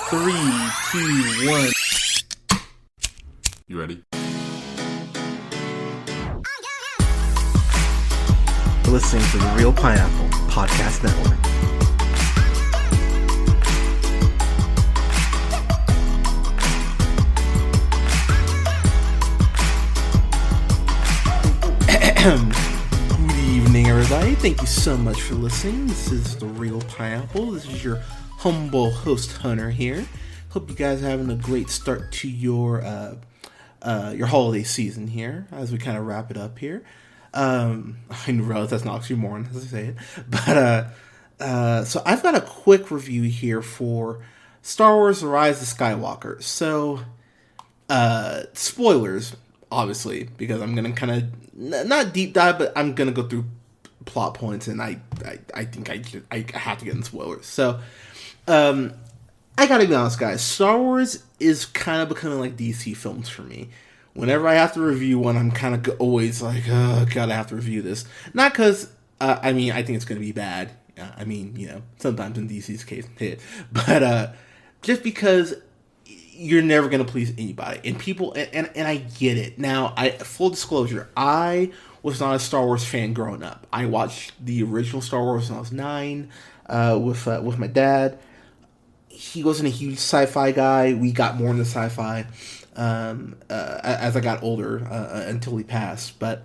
Three, two, one. You ready? You're listening to the Real Pineapple Podcast Network. Good evening, everybody. Thank you so much for listening. This is the Real Pineapple. This is your humble host, Hunter, here. Hope you guys are having a great start to your holiday season here as we kind of wrap it up here. I realize that's not oxymoron as I say it, but so I've got a quick review here for Star Wars: Rise of Skywalker. So spoilers, obviously, because I'm gonna kind of not deep dive, but I'm gonna go through plot points, and I think I have to get in spoilers. So I gotta be honest, guys. Star Wars is kind of becoming like DC films for me. Whenever I have to review one, I'm kind of always like, oh, God, I have to review this. Not because, I think it's going to be bad. Sometimes in DC's case, but just because you're never going to please anybody. And people, and I get it. Now, full disclosure, I was not a Star Wars fan growing up. I watched the original Star Wars when I was 9 with my dad. He wasn't a huge sci-fi guy. We got more into sci-fi as I got older until he passed. But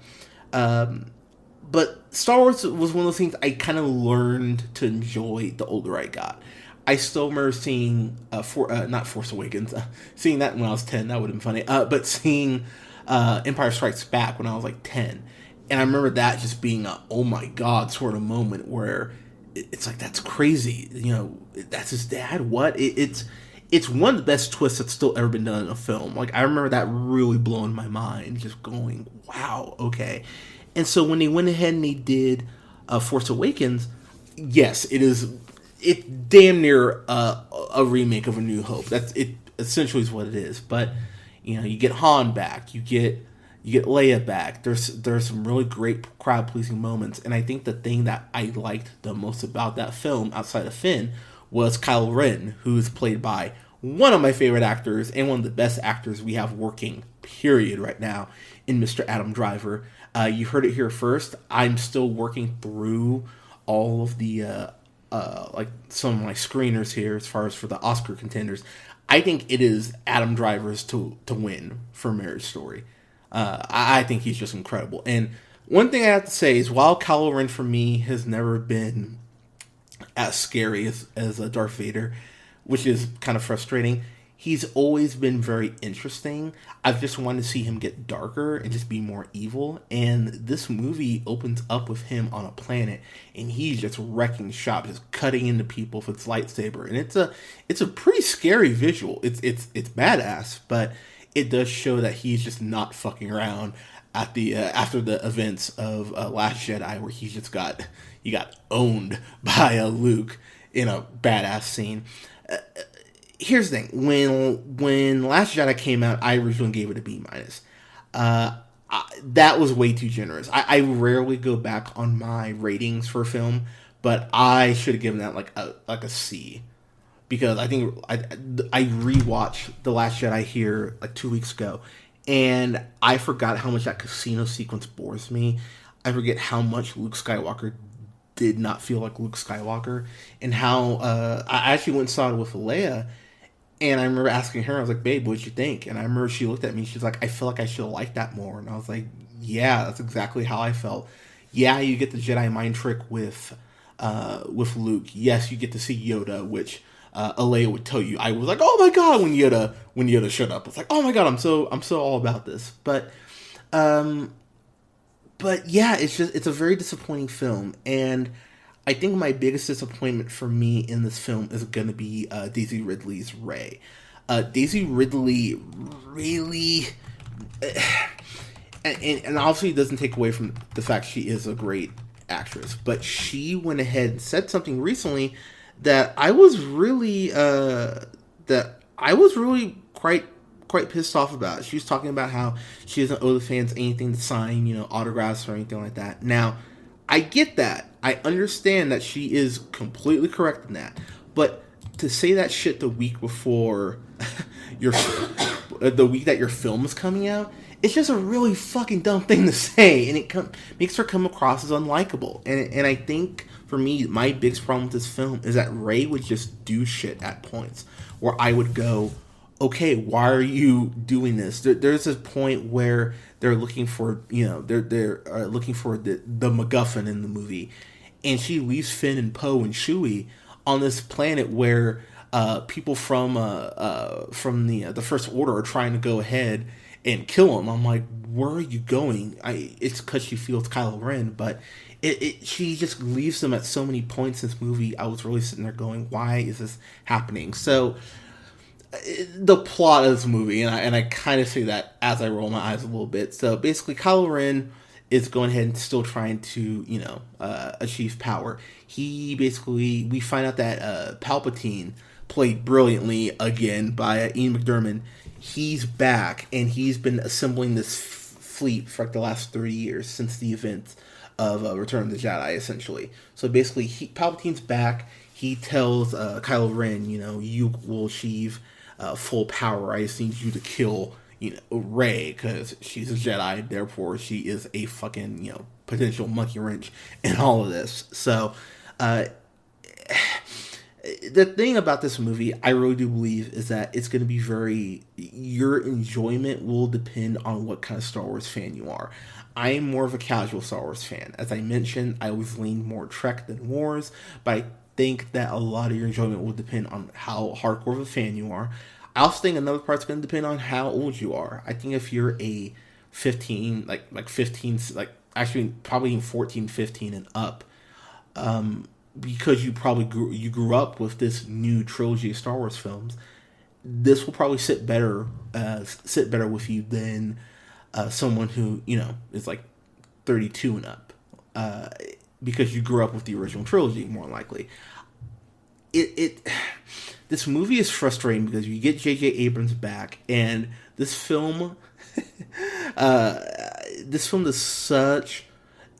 Star Wars was one of those things I kind of learned to enjoy the older I got. I still remember seeing not Force Awakens, seeing that when I was 10. That would have been funny. But seeing Empire Strikes Back when I was like 10, and I remember that just being a oh my god sort of moment where it's like, that's crazy. That's his dad. What? It's one of the best twists that's still ever been done in a film. Like, I remember that really blowing my mind, just going, wow, okay. And so when they went ahead and they did Force Awakens, yes, it's damn near a remake of A New Hope. That's it. Essentially is what it is. But you get Han back, you get Leia back. There's some really great crowd pleasing moments, and I think the thing that I liked the most about that film, outside of Finn, was Kylo Ren, who is played by one of my favorite actors and one of the best actors we have working, period, right now, in Mr. Adam Driver. You heard it here first. I'm still working through all of the some of my screeners here as far as for the Oscar contenders. I think it is Adam Driver's to win for Marriage Story. I think he's just incredible. And one thing I have to say is, while Kylo Ren for me has never been as scary as Darth Vader, which is kind of frustrating, he's always been very interesting. I've just wanted to see him get darker and just be more evil. And this movie opens up with him on a planet, and he's just wrecking shop, just cutting into people with his lightsaber. And it's a pretty scary visual. It's badass, but it does show that he's just not fucking around at the after the events of Last Jedi, where he got owned by Luke in a badass scene. Here's the thing: when Last Jedi came out, I originally gave it a B-. That was way too generous. I rarely go back on my ratings for a film, but I should have given that like a C. Because I think I rewatched The Last Jedi here like 2 weeks ago, and I forgot how much that casino sequence bores me. I forget how much Luke Skywalker did not feel like Luke Skywalker, and how I actually went and saw it with Leia, and I remember asking her, I was like, babe, what'd you think? And I remember she looked at me, she's like, I feel like I should have liked that more. And I was like, yeah, that's exactly how I felt. Yeah, you get the Jedi mind trick with Luke. Yes, you get to see Yoda, which Leia would tell you. I was like, oh my god, when Yoda showed up. It's like, oh my god, I'm so all about this. But yeah, it's a very disappointing film, and I think my biggest disappointment for me in this film is going to be Daisy Ridley's Rey. Daisy Ridley really, and obviously it doesn't take away from the fact she is a great actress, but she went ahead and said something recently that I was really quite pissed off about. She was talking about how she doesn't owe the fans anything to sign, autographs or anything like that. Now, I get that. I understand that she is completely correct in that. But to say that shit the week before your the week that your film is coming out, it's just a really fucking dumb thing to say, and it makes her come across as unlikable. And I think for me, my biggest problem with this film is that Rey would just do shit at points where I would go, okay, why are you doing this? There's a point where they're looking for, they're looking for the MacGuffin in the movie, and she leaves Finn and Poe and Chewie on this planet where people from the First Order are trying to go ahead and kill him. I'm like, where are you going? It's because she feels Kylo Ren, but she just leaves them at so many points in this movie. I was really sitting there going, why is this happening? So the plot of this movie, and I kind of say that as I roll my eyes a little bit. So basically, Kylo Ren is going ahead and still trying to, achieve power. We find out that Palpatine, played brilliantly again by Ian McDiarmid, he's back, and he's been assembling this fleet for like the last 30 years since the events of Return of the Jedi, essentially. So basically, Palpatine's back. He tells Kylo Ren, you will achieve full power. I just need you to kill, Rey, because she's a Jedi. Therefore, she is a fucking, potential monkey wrench in all of this. So, the thing about this movie, I really do believe, is that it's going to be your enjoyment will depend on what kind of Star Wars fan you are. I am more of a casual Star Wars fan. As I mentioned, I always lean more Trek than Wars, but I think that a lot of your enjoyment will depend on how hardcore of a fan you are. I also think another part's going to depend on how old you are. I think if you're a 15, like 15, actually probably 14, 15 and up, because you probably grew up with this new trilogy of Star Wars films, this will probably sit better with you than someone who is like 32 and up, because you grew up with the original trilogy more likely. This movie is frustrating because you get J.J. Abrams back, and this film is such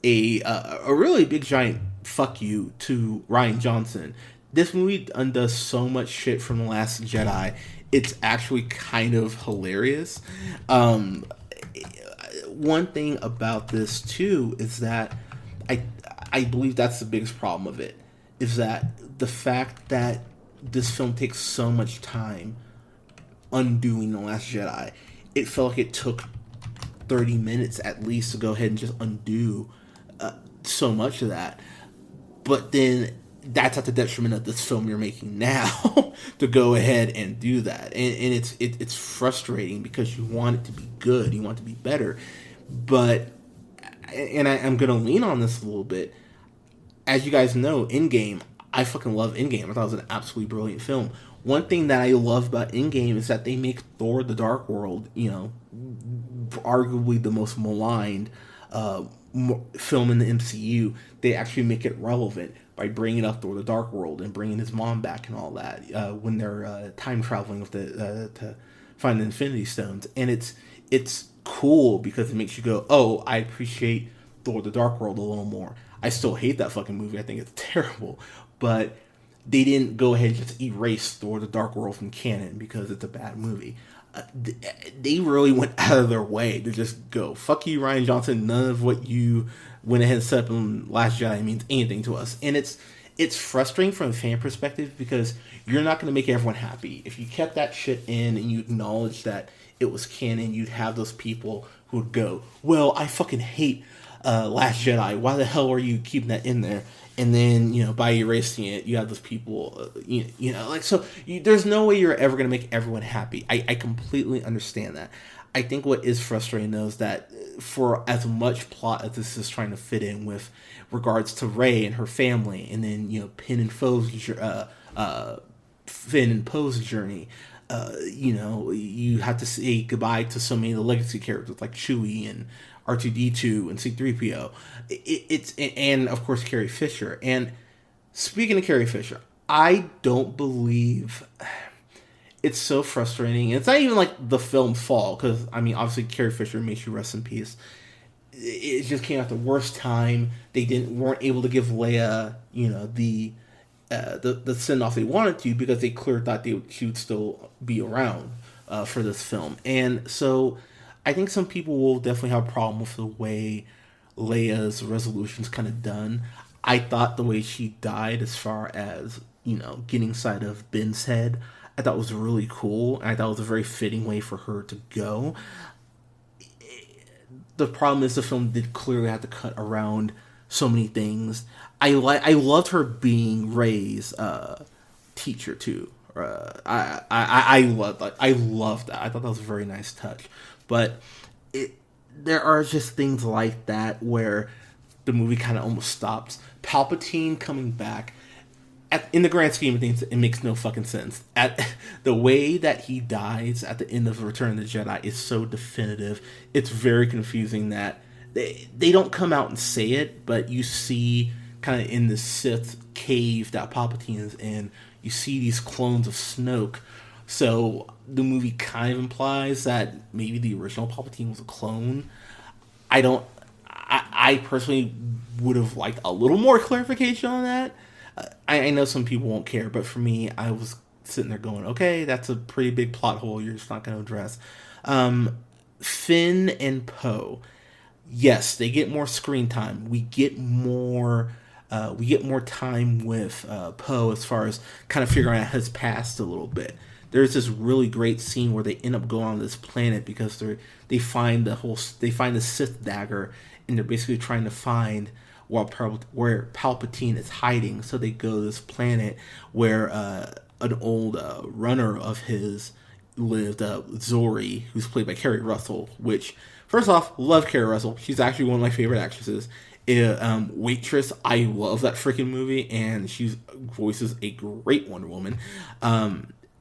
a really big giant fuck you to Rian Johnson. This movie undoes so much shit from The Last Jedi. It's actually kind of hilarious. One thing about this too is that I believe that's the biggest problem of it, is that the fact that this film takes so much time undoing The Last Jedi. It felt like it took 30 minutes at least to go ahead and just undo so much of that. But then that's at the detriment of this film you're making now to go ahead and do that. And it's frustrating because you want it to be good. You want it to be better. But, and I'm going to lean on this a little bit. As you guys know, Endgame, I fucking love Endgame. I thought it was an absolutely brilliant film. One thing that I love about Endgame is that they make Thor: The Dark World, arguably the most maligned film in the MCU. They actually make it relevant by bringing up Thor: The Dark World and bringing his mom back and all that when they're time traveling with to find the Infinity Stones. And it's cool because it makes you go, oh, I appreciate Thor: The Dark World a little more. I still hate that fucking movie. I think it's terrible. But they didn't go ahead and just erase Thor: The Dark World from canon because it's a bad movie. They really went out of their way to just go, fuck you, Rian Johnson. None of what you went ahead and set up in Last Jedi means anything to us. And it's frustrating from a fan perspective because you're not going to make everyone happy. If you kept that shit in and you acknowledge that it was canon, you'd have those people who would go, well, I fucking hate Last Jedi. Why the hell are you keeping that in there? And then, by erasing it, you have those people, there's no way you're ever going to make everyone happy. I completely understand that. I think what is frustrating, though, is that for as much plot as this is trying to fit in with regards to Rey and her family, and then, Finn and Poe's journey, you have to say goodbye to so many of the legacy characters like Chewie and R2-D2 and C-3PO. And of course Carrie Fisher. And speaking of Carrie Fisher, I don't believe, it's so frustrating. It's not even like the film's fault, because obviously Carrie Fisher, may she rest in peace. It just came at the worst time. They weren't able to give Leia, the the send off they wanted to, because they clearly thought she would still be around for this film. And so I think some people will definitely have a problem with the way Leia's resolution's kind of done. I thought the way she died, as far as, getting sight of Ben's head, I thought was really cool. And I thought it was a very fitting way for her to go. The problem is the film did clearly have to cut around so many things. I loved her being Rey's teacher too. I loved that. I thought that was a very nice touch. But there are just things like that where the movie kind of almost stops. Palpatine coming back, in the grand scheme of things, it makes no fucking sense. The way that he dies at the end of Return of the Jedi is so definitive. It's very confusing that they don't come out and say it, but you see kind of in the Sith cave that Palpatine is in, you see these clones of Snoke. So the movie kind of implies that maybe the original Palpatine was a clone. I personally would have liked a little more clarification on that. I know some people won't care, but for me, I was sitting there going, okay, that's a pretty big plot hole you're just not going to address. Finn and Poe, yes, they get more screen time. We get more time with Poe as far as kind of figuring out his past a little bit. There's this really great scene where they end up going on this planet because they find the Sith dagger, and they're basically trying to find where Palpatine is hiding. So they go to this planet where an old runner of his lived, Zori, who's played by Kerry Russell, which, first off, love Kerry Russell. She's actually one of my favorite actresses. Waitress, I love that freaking movie, and she voices a great Wonder Woman.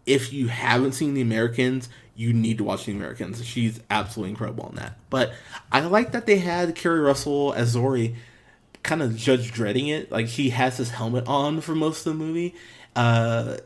If you haven't seen The Americans, you need to watch The Americans. She's absolutely incredible in that. But I like that they had Kerry Russell as Zori, kind of Judge Dredding it. Like, he has his helmet on for most of the movie.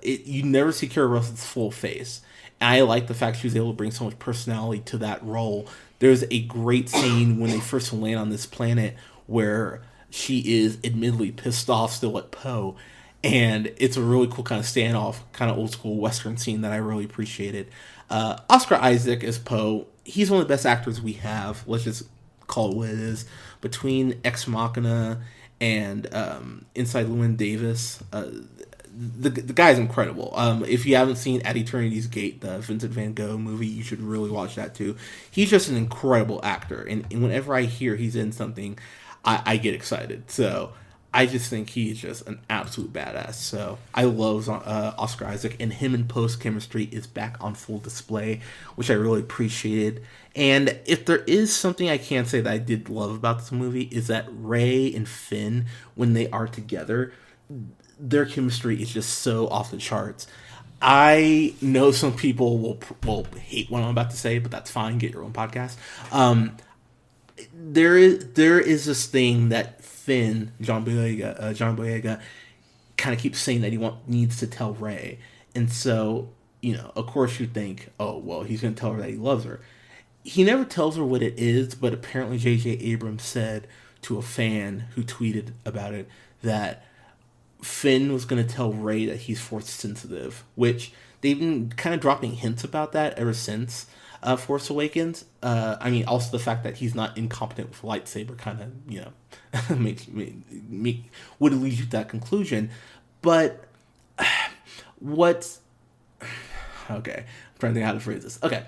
You never see Kerry Russell's full face. And I like the fact she was able to bring so much personality to that role. There's a great scene when they first land on this planet where she is admittedly pissed off still at Poe. And it's a really cool kind of standoff, kind of old school Western scene that I really appreciated. Oscar Isaac as Poe, he's one of the best actors we have. Let's just call it what it is. Between Ex Machina and Inside Llewyn Davis, the guy's incredible. If you haven't seen At Eternity's Gate, the Vincent Van Gogh movie, you should really watch that too. He's just an incredible actor, and whenever I hear he's in something, I get excited. So I just think he's just an absolute badass. So I love Oscar Isaac, and him and Poe's chemistry is back on full display, which I really appreciated. And if there is something I can say that I did love about this movie, is that Rey and Finn, when they are together, their chemistry is just so off the charts. I know some people will hate what I'm about to say, but that's fine. Get your own podcast. There is this thing that Finn, John Boyega, kind of keeps saying that he needs to tell Rey. And so, of course you think, oh, well, he's going to tell her that he loves her. He never tells her what it is, but apparently J.J. Abrams said to a fan who tweeted about it that Finn was going to tell Rey that he's force sensitive, which they've been kind of dropping hints about that ever since Force Awakens. Also the fact that he's not incompetent with a lightsaber kind of, would lead you to that conclusion. But okay, I'm trying to think how to phrase this. Okay.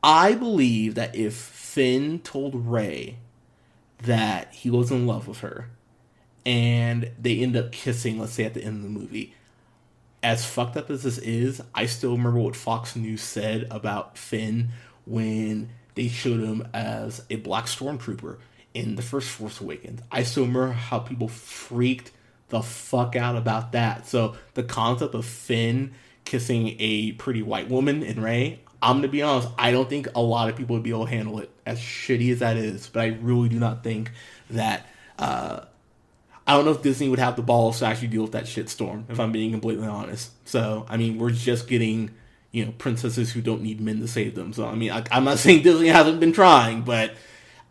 I believe that if Finn told Rey that he was in love with her, and they end up kissing, let's say at the end of the movie, as fucked up as this is, I still remember what Fox News said about Finn when they showed him as a black stormtrooper in the first Force Awakens. I still remember how people freaked the fuck out about that. So the concept of Finn kissing a pretty white woman in Rey, I'm going to be honest, I don't think a lot of people would be able to handle it, as shitty as that is. But I really do not think that... I don't know if Disney would have the balls to actually deal with that shitstorm, if I'm being completely honest. So, we're just getting, princesses who don't need men to save them. So, I'm not saying Disney hasn't been trying, but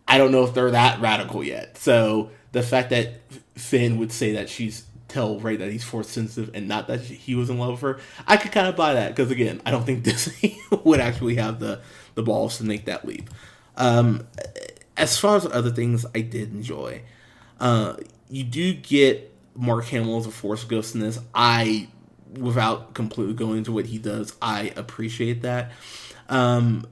I don't know if they're that radical yet. So, the fact that Finn would say that she's tell Rey that he's force sensitive and not that he was in love with her, I could kind of buy that because again, I don't think Disney would actually have the balls to make that leap. As far as other things, I did enjoy. You do get Mark Hamill as a Force ghost in this. Without completely going into what he does, I appreciate that. I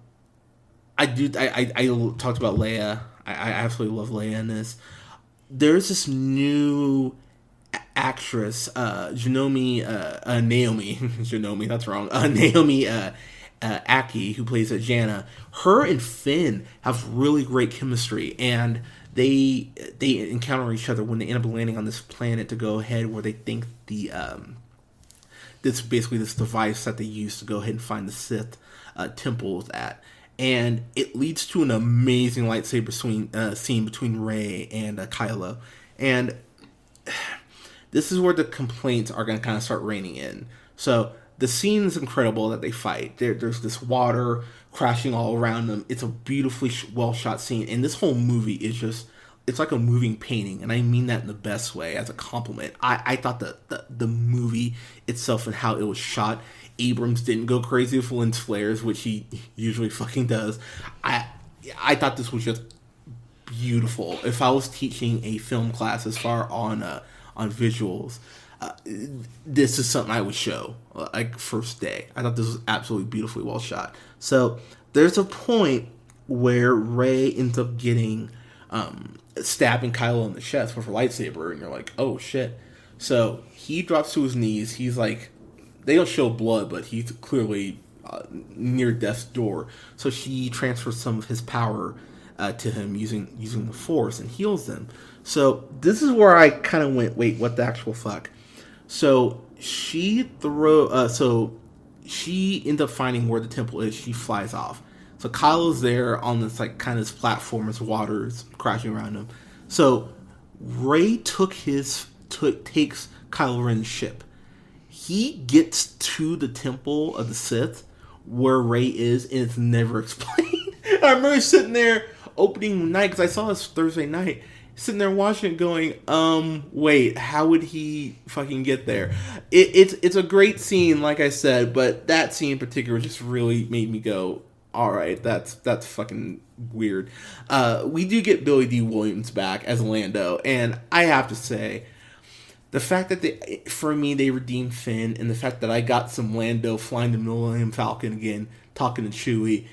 talked about Leia. I absolutely love Leia in this. There's this new actress, Naomi, Janome, that's wrong. Naomi Aki, who plays Jannah. Her and Finn have really great chemistry, and they encounter each other when they end up landing on this planet to go ahead where they think this device that they use to go ahead and find the Sith temple is at. And it leads to an amazing lightsaber scene between Rey and Kylo. And this is where the complaints are going to kind of start raining in. So the scene is incredible that they fight. There's this water crashing all around them. It's a beautifully well-shot scene. And this whole movie is just, it's like a moving painting. And I mean that in the best way, as a compliment. I thought the movie itself and how it was shot, Abrams didn't go crazy with lens flares, which he usually fucking does. I thought this was just beautiful. If I was teaching a film class as far on visuals, this is something I would show like first day. I thought this was absolutely beautifully well shot. So there's a point where Rey ends up getting stabbing Kylo in the chest with her lightsaber, and you're like, oh shit. So he drops to his knees. He's like, they don't show blood, but he's clearly near death's door. So she transfers some of his power to him using the Force and heals them. So this is where I kind of went, wait, what the actual fuck? So she ends up finding where the temple is. She flies off. So Kylo's there on this like kind of this platform as water is crashing around him. So Rey takes Kylo Ren's ship. He gets to the temple of the Sith where Rey is, and it's never explained. I remember sitting there opening night, because I saw this Thursday night, sitting there watching it going, wait, how would he fucking get there? It's a great scene, like I said, but that scene in particular just really made me go, alright, that's fucking weird. We do get Billy D. Williams back as Lando, and I have to say, the fact that they redeemed Finn, and the fact that I got some Lando flying the Millennium Falcon again, talking to Chewie,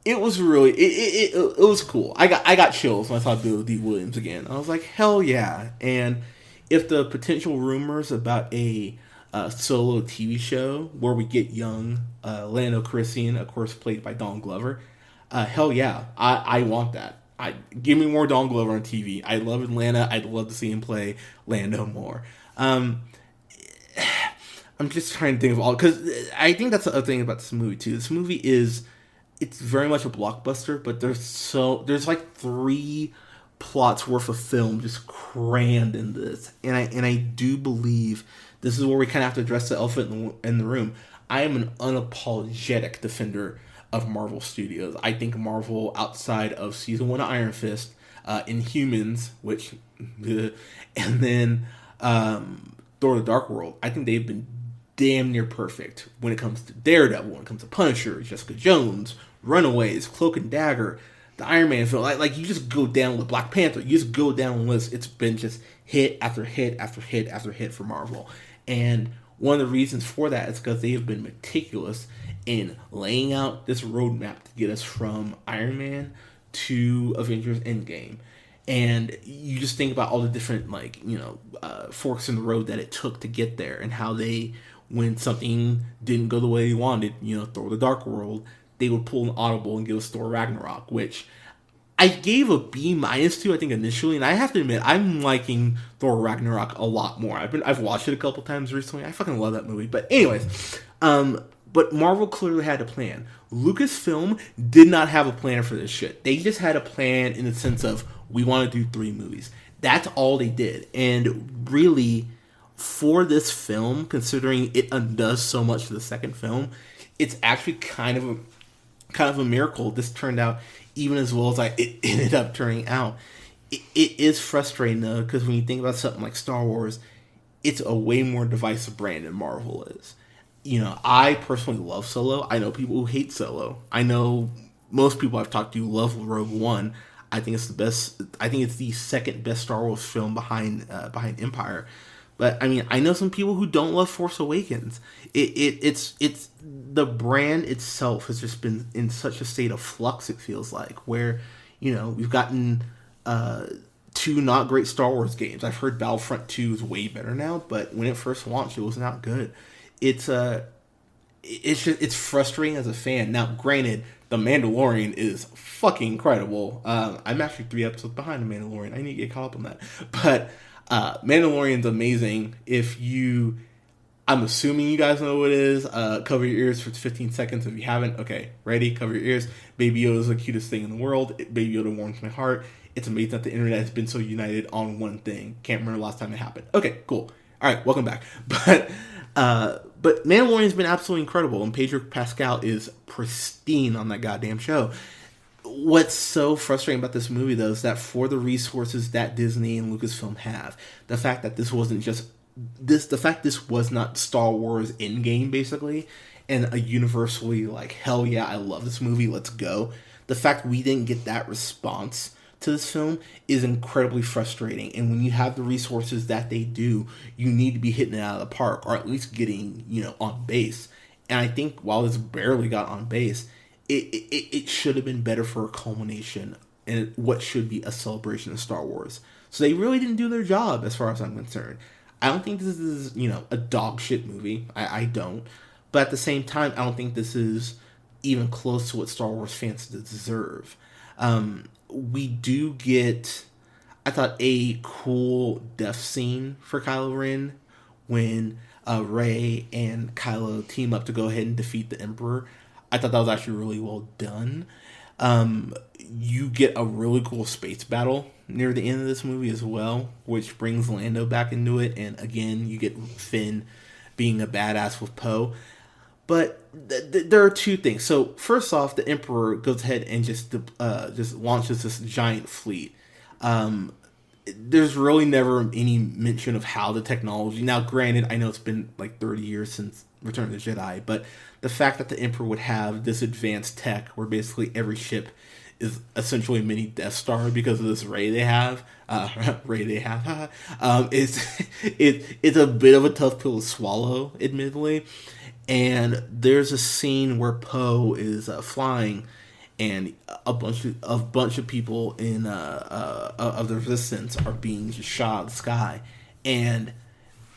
it was really it was cool. I got chills when I saw Billy D. Williams again. I was like, hell yeah! And if the potential rumors about a solo TV show where we get young Lando Calrissian, of course played by Don Glover, hell yeah, I want that. Give me more Don Glover on TV. I love Atlanta. I'd love to see him play Lando more. I'm just trying to think of all, because I think that's the other thing about this movie too. This movie it's very much a blockbuster, but there's like 3 plots worth of film just crammed in this, and I do believe this is where we kind of have to address the elephant in the room. I am an unapologetic defender of Marvel Studios. I think Marvel, outside of season 1 of Iron Fist, Inhumans, which, and then Thor: The Dark World, I think they've been damn near perfect when it comes to Daredevil, when it comes to Punisher, Jessica Jones, Runaways, Cloak and Dagger, the Iron Man film. Like you just go down with Black Panther, you just go down the list. It's been just hit after hit after hit after hit for Marvel. And one of the reasons for that is because they have been meticulous in laying out this roadmap to get us from Iron Man to Avengers Endgame. And you just think about all the different, forks in the road that it took to get there, and how they, when something didn't go the way they wanted, Thor: The Dark World, they would pull an audible and give us Thor Ragnarok, which I gave a B- to, I think, initially, and I have to admit, I'm liking Thor Ragnarok a lot more. I've watched it a couple times recently. I fucking love that movie. But anyways, but Marvel clearly had a plan. Lucasfilm did not have a plan for this shit. They just had a plan in the sense of, we want to do 3 movies. That's all they did. And really, for this film, considering it undoes so much to the second film, it's actually kind of a miracle this turned out even as well as it ended up turning out. It is frustrating, though, because when you think about something like Star Wars, it's a way more divisive brand than Marvel is. I personally love Solo. I know people who hate Solo. I know most people I've talked to love Rogue One. I think it's the best. I think it's the second best Star Wars film behind Empire. But I mean, I know some people who don't love Force Awakens. It's the brand itself has just been in such a state of flux. It feels like where we've gotten two not great Star Wars games. I've heard Battlefront 2 is way better now, but when it first launched, it was not good. It's frustrating as a fan. Now, granted, The Mandalorian is fucking incredible. I'm actually 3 episodes behind The Mandalorian. I need to get caught up on that. But Mandalorian's amazing. I'm assuming you guys know what it is. Cover your ears for 15 seconds if you haven't. Okay, ready? Cover your ears. Baby Yoda is the cutest thing in the world. Baby Yoda warms my heart. It's amazing that the internet has been so united on one thing. Can't remember the last time it happened. Okay, cool. All right, welcome back. But Mandalorian's been absolutely incredible, and Pedro Pascal is pristine on that goddamn show. What's so frustrating about this movie, though, is that for the resources that Disney and Lucasfilm have, the fact that this wasn't just the fact this was not Star Wars Endgame, basically, and a universally like, hell yeah, I love this movie, let's go. The fact we didn't get that response to this film is incredibly frustrating. And when you have the resources that they do, you need to be hitting it out of the park, or at least getting, on base. And I think while this barely got on base, it should have been better for a culmination and what should be a celebration of Star Wars. So they really didn't do their job as far as I'm concerned. I don't think this is, a dog shit movie. I don't. But at the same time, I don't think this is even close to what Star Wars fans deserve. We do get, I thought, a cool death scene for Kylo Ren when Rey and Kylo team up to go ahead and defeat the Emperor. I thought that was actually really well done. You get a really cool space battle near the end of this movie as well, which brings Lando back into it. And again, you get Finn being a badass with Poe. But there are two things. So first off, the Emperor goes ahead and just launches this giant fleet. There's really never any mention of how the technology. Now, granted, I know it's been like 30 years since Return of the Jedi, but the fact that the Emperor would have this advanced tech, where basically every ship is essentially a mini Death Star because of this ray they have. It's a bit of a tough pill to swallow, admittedly. And there's a scene where Poe is flying, and a bunch of people in of the Resistance are being just shot out of the sky, and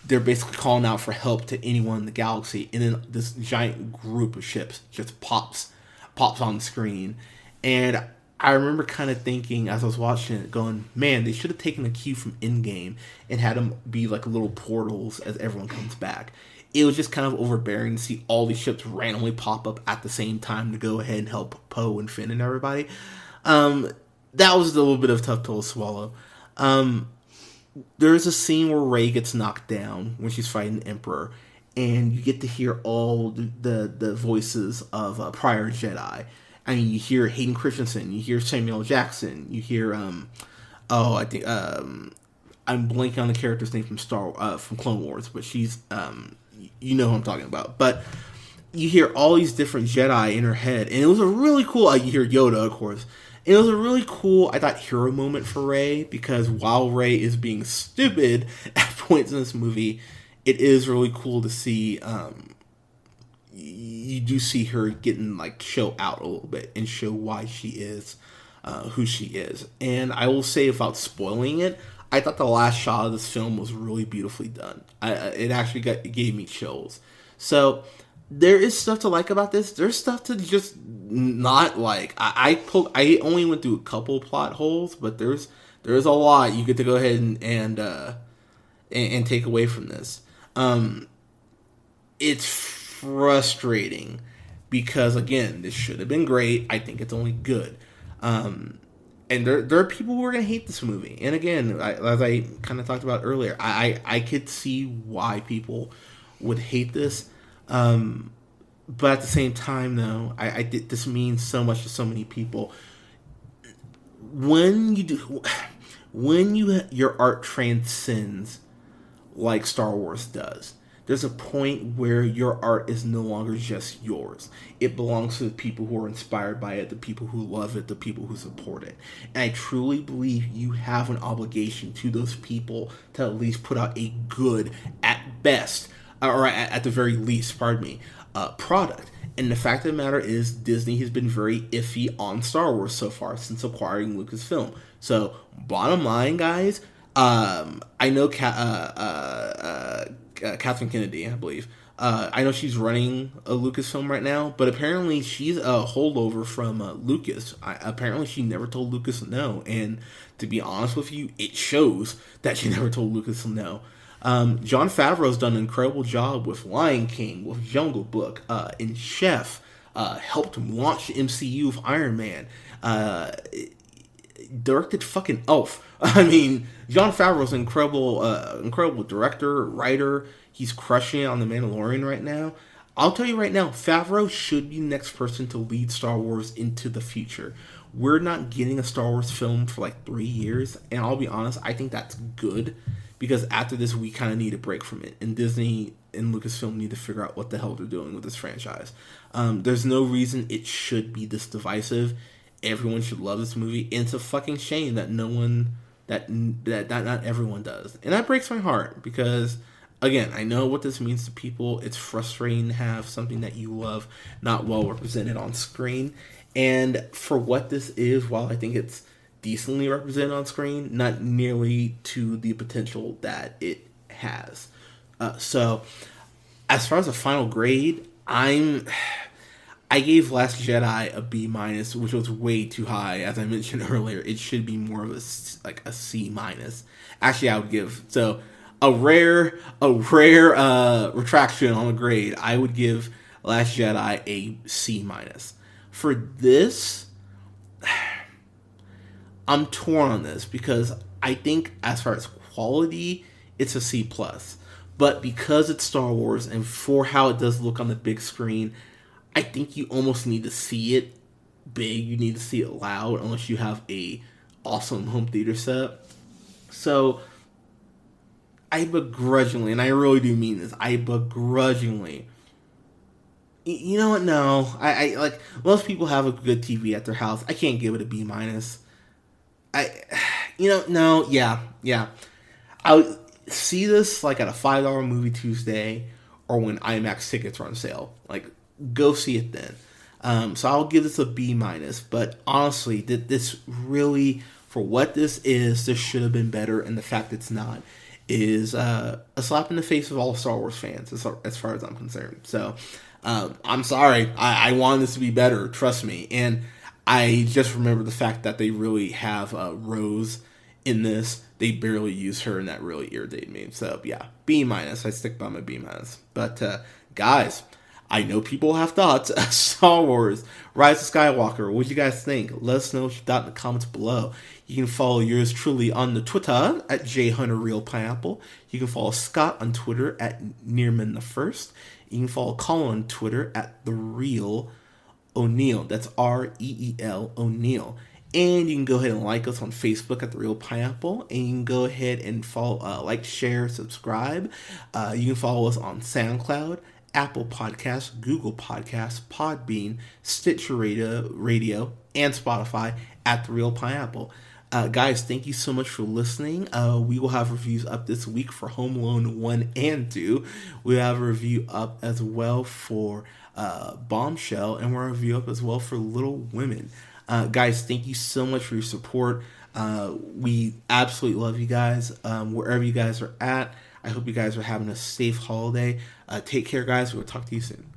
they're basically calling out for help to anyone in the galaxy. And then this giant group of ships just pops on the screen, and I remember kind of thinking as I was watching it, going, man, they should have taken a cue from Endgame and had them be like little portals as everyone comes back. It was just kind of overbearing to see all these ships randomly pop up at the same time to go ahead and help Poe and Finn and everybody. That was a little bit of a tough pill to swallow. There's a scene where Rey gets knocked down when she's fighting the Emperor, and you get to hear all the voices of prior Jedi. I mean, you hear Hayden Christensen, you hear Samuel Jackson, you hear I'm blanking on the character's name from Clone Wars, but she's you know who I'm talking about. But you hear all these different Jedi in her head, and it was a really cool. You hear Yoda, of course. And it was a really cool, I thought, hero moment for Rey, because while Rey is being stupid at points in this movie, it is really cool to see. You do see her getting show out a little bit and show why she is who she is. And I will say, without spoiling it, I thought the last shot of this film was really beautifully done. It actually gave me chills. So there is stuff to like about this. There's stuff to just not like. I only went through a couple plot holes, but there's a lot you get to go ahead and take away from this. It's frustrating because, again, this should have been great. I think it's only good. And there are people who are going to hate this movie. And again, as I kind of talked about earlier, I could see why people would hate this. But at the same time, though, this means so much to so many people. When your art transcends like Star Wars does. There's a point where your art is no longer just yours. It belongs to the people who are inspired by it, the people who love it, the people who support it. And I truly believe you have an obligation to those people to at least put out a good, at best, or at the very least, product. And the fact of the matter is, Disney has been very iffy on Star Wars so far since acquiring Lucasfilm. So, bottom line, guys, I know Kathleen Kennedy, I believe. I know she's running a Lucasfilm right now, but apparently she's a holdover from Lucas. Apparently she never told Lucas no, and to be honest with you, it shows that she never told Lucas no. Jon Favreau's done an incredible job with Lion King, with Jungle Book, and Chef. Helped launch the MCU with Iron Man. Directed fucking Elf. I mean, Jon Favreau's an incredible director, writer. He's crushing it on The Mandalorian right now. I'll tell you right now, Favreau should be the next person to lead Star Wars into the future. We're not getting a Star Wars film for like 3 years, and I'll be honest, I think that's good, because after this, we kind of need a break from it, and Disney and Lucasfilm need to figure out what the hell they're doing with this franchise. There's no reason it should be this divisive. Everyone should love this movie, and it's a fucking shame that not everyone does, and that breaks my heart, because again, I know what this means to people. It's frustrating to have something that you love not well represented on screen, and for what this is, while I think it's decently represented on screen, not nearly to the potential that it has. So as far as a final grade, I gave Last Jedi a B-, which was way too high. As I mentioned earlier, it should be more of a C-. Actually, I would give a rare retraction on the grade. I would give Last Jedi a C-. For this, I'm torn on this, because I think as far as quality, it's a C+. But because it's Star Wars and for how it does look on the big screen, I think you almost need to see it big. You need to see it loud, unless you have a awesome home theater setup. So I begrudgingly, and I really do mean this, you know what? No, I like, most people have a good TV at their house. I can't give it a B-. I would see this like at a $5 movie Tuesday, or when IMAX tickets are on sale. Like, go see it then. So I'll give this a B-. But honestly, this really, for what this is, this should have been better, and the fact it's not is a slap in the face of all Star Wars fans, as far as I'm concerned. So I'm sorry. I wanted this to be better, trust me. And I just remember the fact that they really have Rose in this. They barely use her, and that really irritated me. So yeah, B-. I stick by my B-. But guys, I know people have thoughts. Star Wars, Rise of Skywalker. What do you guys think? Let us know what you thought in the comments below. You can follow yours truly on the Twitter at JHunterRealPineapple. You can follow Scott on Twitter at Nearmanthefirst. You can follow Colin on Twitter at The Real O'Neill. That's REEL O'Neill. And you can go ahead and like us on Facebook at The Real Pineapple. And you can go ahead and follow, like, share, subscribe. You can follow us on SoundCloud, Apple Podcasts, Google Podcasts, Podbean, Stitcher Radio, and Spotify at The Real Pineapple. Guys, thank you so much for listening. We will have reviews up this week for Home Alone 1 and 2. We'll have a review up as well for Bombshell, and we'll review up as well for Little Women. Guys, thank you so much for your support. We absolutely love you guys, wherever you guys are at. I hope you guys are having a safe holiday. Take care, guys. We'll talk to you soon.